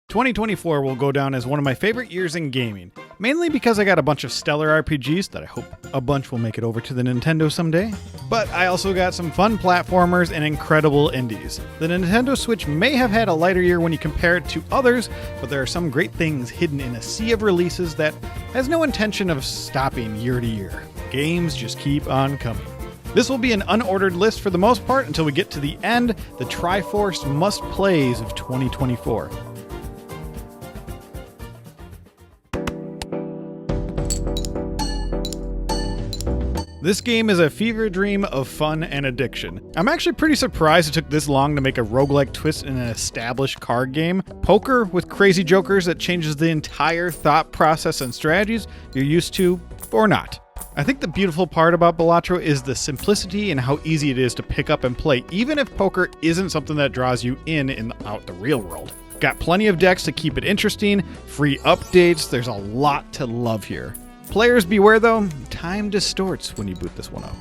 2024 will go down as one of my favorite years in gaming, mainly because I got a bunch of stellar RPGs that I hope a bunch will make it over to the Nintendo someday, but I also got some fun platformers and incredible indies. The Nintendo Switch may have had a lighter year when you compare it to others, but there are some great things hidden in a sea of releases that has no intention of stopping year to year. Games just keep on coming. This will be an unordered list for the most part until we get to the end, the Tri-force must-plays of 2024. This game is a fever dream of fun and addiction. I'm actually pretty surprised it took this long to make a roguelike twist in an established card game. Poker with crazy jokers that changes the entire thought process and strategies you're used to, or not. I think the beautiful part about Balatro is the simplicity and how easy it is to pick up and play, even if poker isn't something that draws you in out the real world. Got plenty of decks to keep it interesting, free updates, there's a lot to love here. Players beware though, time distorts when you boot this one up.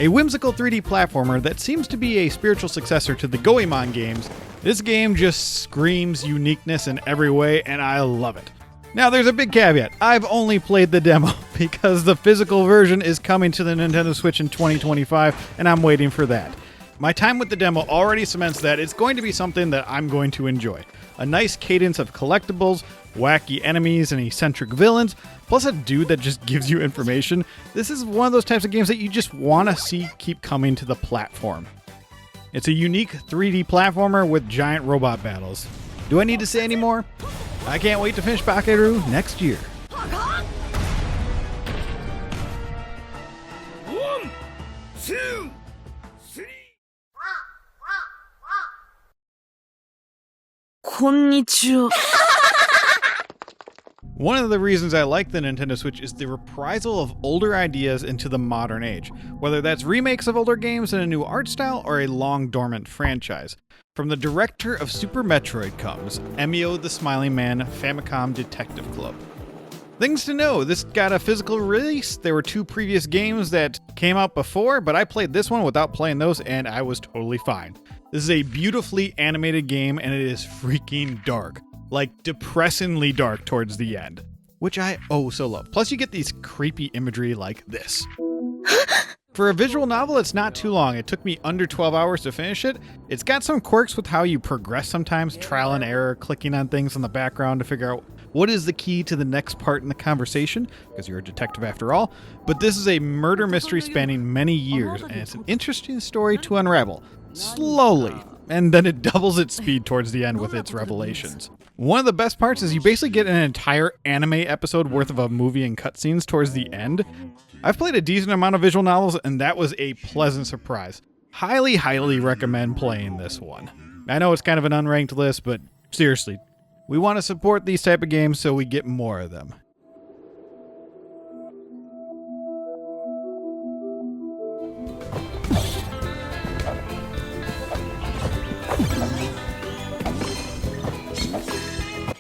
A whimsical 3D platformer that seems to be a spiritual successor to the Goemon games, this game just screams uniqueness in every way and I love it. Now there's a big caveat, I've only played the demo because the physical version is coming to the Nintendo Switch in 2025 and I'm waiting for that. My time with the demo already cements that it's going to be something that I'm going to enjoy. A nice cadence of collectibles, wacky enemies and eccentric villains, plus a dude that just gives you information. This is one of those types of games that you just want to see keep coming to the platform. It's a unique 3D platformer with giant robot battles. Do I need to say any more? I can't wait to finish Bakeru next year. 1, 2, 3. こんにちは。 One of the reasons I like the Nintendo Switch is the reprisal of older ideas into the modern age, whether that's remakes of older games in a new art style or a long dormant franchise. From the director of Super Metroid comes Emio the Smiling Man Famicom Detective Club. Things to know, this got a physical release. There were 2 previous games that came out before, but I played this one without playing those and I was totally fine. This is a beautifully animated game and it is freaking dark. Like depressingly dark towards the end, which I oh so love. Plus you get these creepy imagery like this. For a visual novel, it's not too long. It took me under 12 hours to finish it. It's got some quirks with how you progress sometimes, trial and error, clicking on things in the background to figure out what is the key to the next part in the conversation, because you're a detective after all. But this is a murder mystery spanning many years, and it's an interesting story to unravel. Slowly. And then it doubles its speed towards the end with its revelations. One of the best parts is you basically get an entire anime episode worth of a movie and cutscenes towards the end. I've played a decent amount of visual novels and that was a pleasant surprise. Highly, highly recommend playing this one. I know it's kind of an unranked list, but seriously, we want to support these type of games so we get more of them.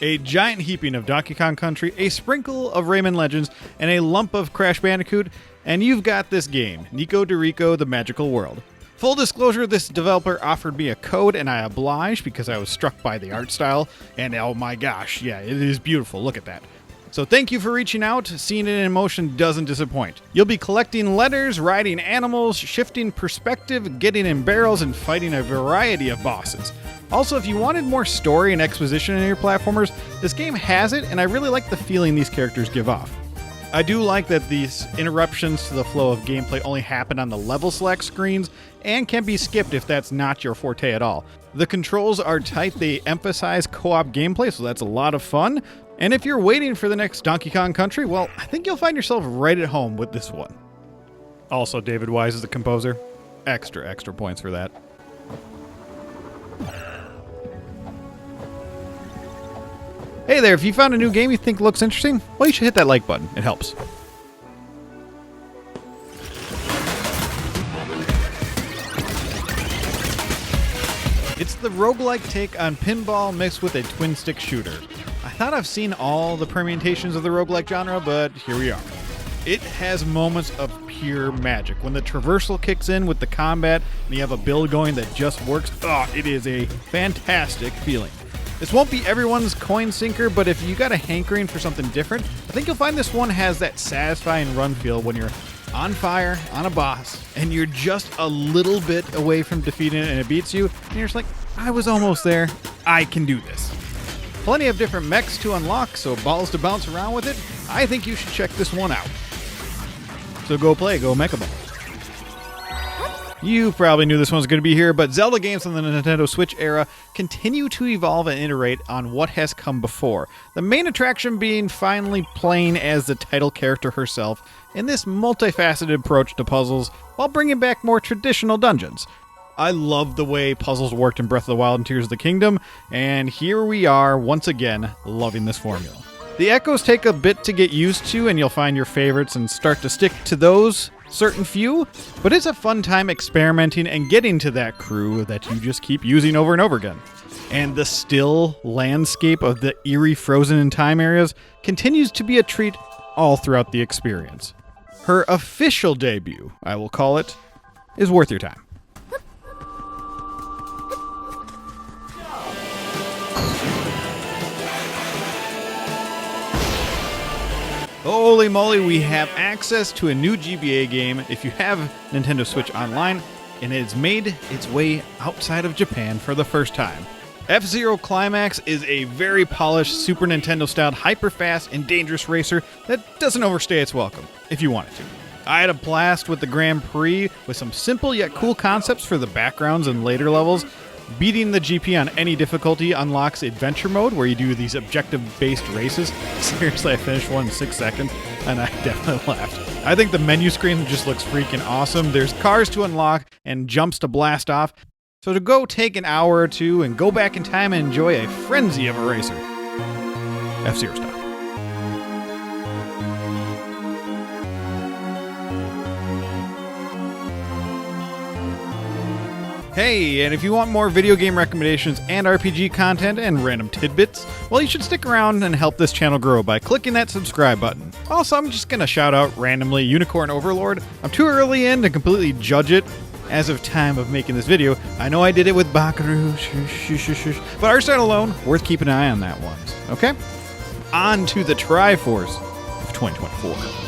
A giant heaping of Donkey Kong Country, a sprinkle of Rayman Legends, and a lump of Crash Bandicoot, and you've got this game, Nico DeRico The Magical World. Full disclosure, this developer offered me a code and I obliged because I was struck by the art style, and oh my gosh, yeah, it is beautiful, look at that. So thank you for reaching out, seeing it in motion doesn't disappoint. You'll be collecting letters, riding animals, shifting perspective, getting in barrels, and fighting a variety of bosses. Also, if you wanted more story and exposition in your platformers, this game has it, and I really like the feeling these characters give off. I do like that these interruptions to the flow of gameplay only happen on the level select screens, and can be skipped if that's not your forte at all. The controls are tight, they emphasize co-op gameplay, so that's a lot of fun. And if you're waiting for the next Donkey Kong Country, well, I think you'll find yourself right at home with this one. Also, David Wise is the composer. Extra points for that. Hey there, if you found a new game you think looks interesting, well, you should hit that like button. It helps. It's the roguelike take on pinball mixed with a twin-stick shooter. I thought I've seen all the permutations of the roguelike genre, but here we are. It has moments of pure magic. When the traversal kicks in with the combat and you have a build going that just works, it is a fantastic feeling. This won't be everyone's coin sinker, but if you got a hankering for something different, I think you'll find this one has that satisfying run feel when you're on fire, on a boss, and you're just a little bit away from defeating it and it beats you, and you're just like, I was almost there, I can do this. Plenty of different mechs to unlock, so balls to bounce around with it. I think you should check this one out. So go play, go Mecha Ball. You probably knew this one was going to be here, but Zelda games on the Nintendo Switch era continue to evolve and iterate on what has come before. The main attraction being finally playing as the title character herself in this multifaceted approach to puzzles while bringing back more traditional dungeons. I love the way puzzles worked in Breath of the Wild and Tears of the Kingdom, and here we are once again loving this formula. The echoes take a bit to get used to, and you'll find your favorites and start to stick to those certain few, but it's a fun time experimenting and getting to that crew that you just keep using over and over again. And the still landscape of the eerie frozen in time areas continues to be a treat all throughout the experience. Her official debut, I will call it, is worth your time. Holy moly, we have access to a new GBA game if you have Nintendo Switch Online, and it has made its way outside of Japan for the first time. F-Zero Climax is a very polished Super Nintendo-styled hyper-fast and dangerous racer that doesn't overstay its welcome, if you want it to. I had a blast with the Grand Prix with some simple yet cool concepts for the backgrounds and later levels. Beating the GP on any difficulty unlocks adventure mode where you do these objective-based races. Seriously, I finished one in 6 seconds, and I definitely laughed. I think the menu screen just looks freaking awesome. There's cars to unlock and jumps to blast off. So to go take an hour or two and go back in time and enjoy a frenzy of a racer. F-Zero style. Hey, and if you want more video game recommendations and RPG content and random tidbits, well, you should stick around and help this channel grow by clicking that subscribe button. Also, I'm just going to shout out randomly Unicorn Overlord. I'm too early in to completely judge it as of time of making this video. I know I did it with Bakaru, but art style alone, worth keeping an eye on that one. Okay? On to the Tri-force of 2024.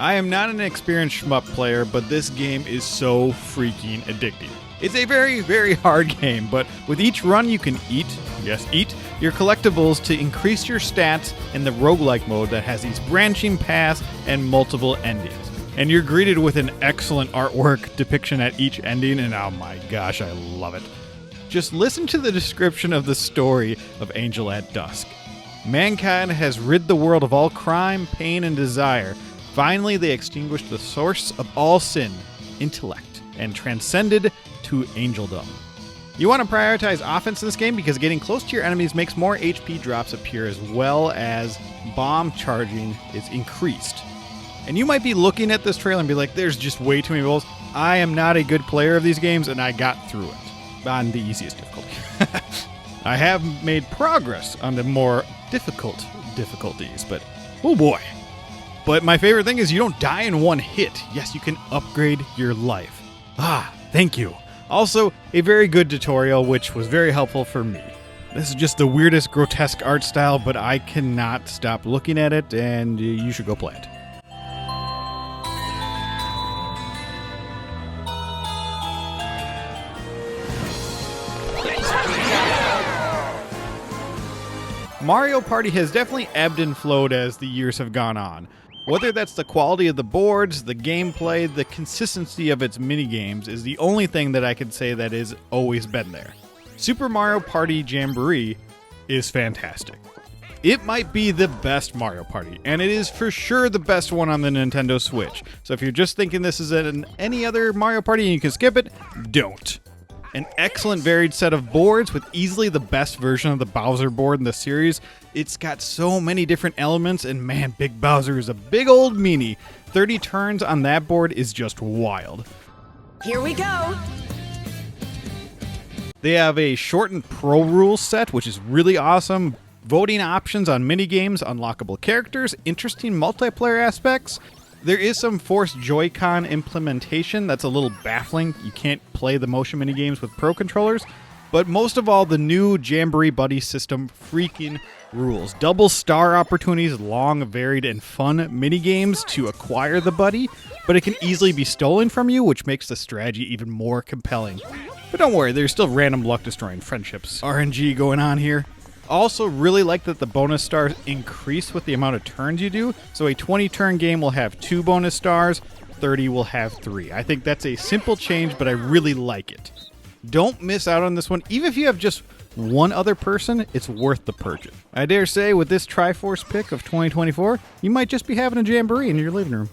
I am not an experienced shmup player, but this game is so freaking addicting. It's a very, very hard game, but with each run you can eat your collectibles to increase your stats in the roguelike mode that has these branching paths and multiple endings. And you're greeted with an excellent artwork depiction at each ending, and oh my gosh, I love it. Just listen to the description of the story of Angel at Dusk. Mankind has rid the world of all crime, pain, and desire. Finally, they extinguished the source of all sin, intellect, and transcended to angeldom. You want to prioritize offense in this game because getting close to your enemies makes more HP drops appear, as well as bomb charging is increased. And you might be looking at this trailer and be like, there's just way too many rolls. I am not a good player of these games, and I got through it on the easiest difficulty. I have made progress on the more difficult difficulties, but oh boy. But my favorite thing is you don't die in one hit. Yes, you can upgrade your life. Thank you. Also, a very good tutorial, which was very helpful for me. This is just the weirdest, grotesque art style, but I cannot stop looking at it, and you should go play it. Mario Party has definitely ebbed and flowed as the years have gone on. Whether that's the quality of the boards, the gameplay, the consistency of its minigames is the only thing that I can say that has always been there. Super Mario Party Jamboree is fantastic. It might be the best Mario Party, and it is for sure the best one on the Nintendo Switch. So if you're just thinking this is any other Mario Party and you can skip it, don't. An excellent varied set of boards with easily the best version of the Bowser board in the series. It's got so many different elements, and man, Big Bowser is a big old meanie. 30 turns on that board is just wild. Here we go. They have a shortened pro rules set, which is really awesome. Voting options on minigames, unlockable characters, interesting multiplayer aspects. There is some forced Joy-Con implementation that's a little baffling. You can't play the motion minigames with pro controllers. But most of all, the new Jamboree Buddy system freaking rules. Double star opportunities, long, varied, and fun minigames to acquire the buddy, but it can easily be stolen from you, which makes the strategy even more compelling. But don't worry, there's still random luck destroying friendships RNG going on here. Also really like that the bonus stars increase with the amount of turns you do, so a 20 turn game will have 2 bonus stars, 30 will have 3. I think that's a simple change, but I really like it. Don't miss out on this one. Even if you have just one other person, it's worth the purchase. I dare say with this Tri-force pick of 2024, you might just be having a jamboree in your living room.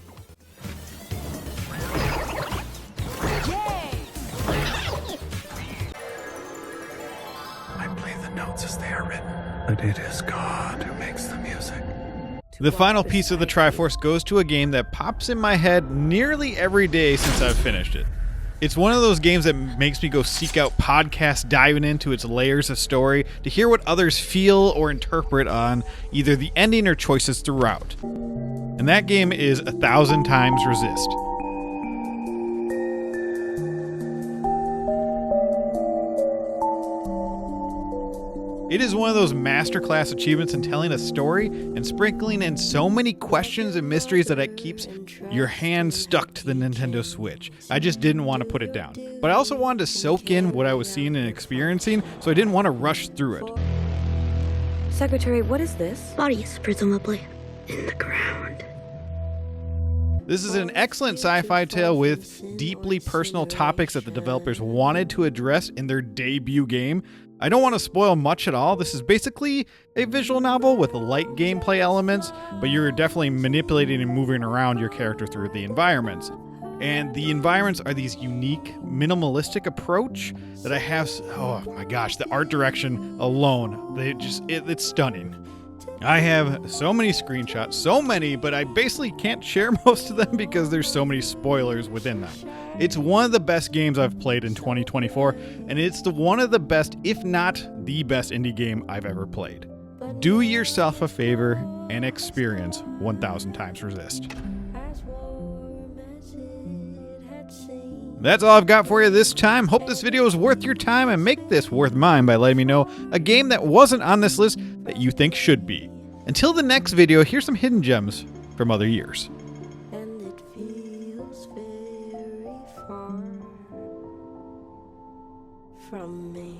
I play the notes as they are written, but it is God who makes the music. The final piece of the Tri-force goes to a game that pops in my head nearly every day since I've finished it. It's one of those games that makes me go seek out podcasts diving into its layers of story to hear what others feel or interpret on either the ending or choices throughout. And that game is 1,000 Times Resist. It is one of those masterclass achievements in telling a story and sprinkling in so many questions and mysteries that it keeps your hand stuck to the Nintendo Switch. I just didn't want to put it down. But I also wanted to soak in what I was seeing and experiencing, so I didn't want to rush through it. Secretary, what is this? Bodies, presumably, in the ground. This is an excellent sci-fi tale with deeply personal topics that the developers wanted to address in their debut game. I don't want to spoil much at all. This is basically a visual novel with light gameplay elements, but you're definitely manipulating and moving around your character through the environments. And the environments are these unique, minimalistic approach that I have. Oh my gosh, the art direction alone, it's stunning. I have so many screenshots, so many, but I basically can't share most of them because there's so many spoilers within them. It's one of the best games I've played in 2024, and it's one of the best, if not the best indie game I've ever played. Do yourself a favor and experience 1,000 Times Resist. That's all I've got for you this time. Hope this video is worth your time, and make this worth mine by letting me know a game that wasn't on this list that you think should be. Until the next video, here's some hidden gems from other years. And it feels very far from me.